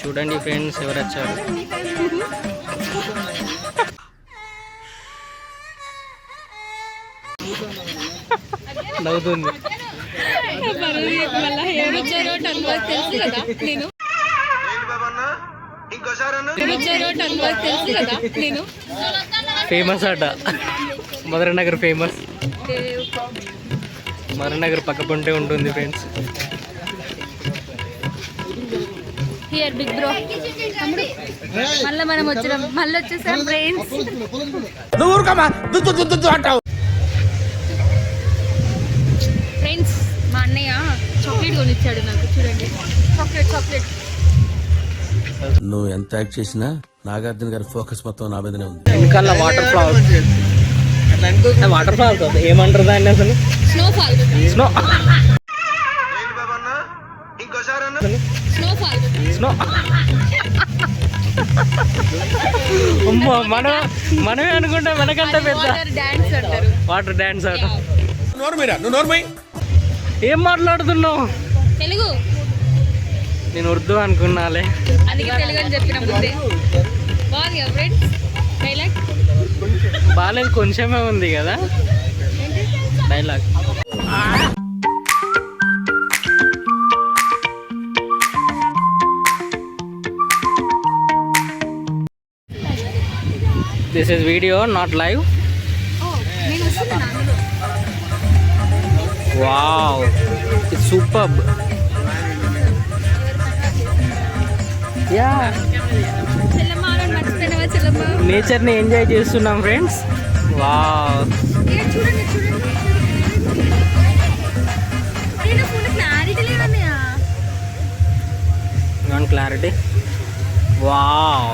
చూడండి ఫ్రెండ్స్ ఎవరు వచ్చారు. నవ్వుతుంది. ఫేమస్ అట మదననగర్ ఫేమస్. మదననగర్ పక్క పొంటే ఉంటుంది ఫ్రెండ్స్. హియర్ బిగ్ బ్రో మళ్ళీ మనం వచ్చినాం, మళ్ళీ వచ్చేసాం ఫ్రెండ్స్. ఫ్రెండ్స్ మా అన్నయ్య చాక్లెట్ కొనిచ్చాడు నాకు. చూడండి చాక్లెట్. నువ్వు ఎంత యాక్ట్ చేసినా నాగార్జున గారి ఫోకస్ మొత్తం నా మీదనే ఉంది. వెనకాల వాటర్ ఫ్లవర్స్ ఏమంటారు దాన్ని అసలు? స్నోఫాల్. అమ్మో మనమే అనుకుంటా వెనకంటే పెద్ద వాటర్ డాన్స్ ఆట. ఏం మాట్లాడుతున్నావు? తెలుగు. నేను ఉర్దూ అనుకున్నాలే, అందుకే తెలుగు అని చెప్పిన ముందే. బాగుంది ఫ్రెండ్స్ డైలాగ్. బాగాలేదు, కొంచెమే ఉంది కదా dialogue. This is video, not live. Wow, it's superb. Yeah. Nature ని ఎంజాయ్ చేస్తున్నాం ఫ్రెండ్స్. వావ్. క్లారిటీ. వావ్.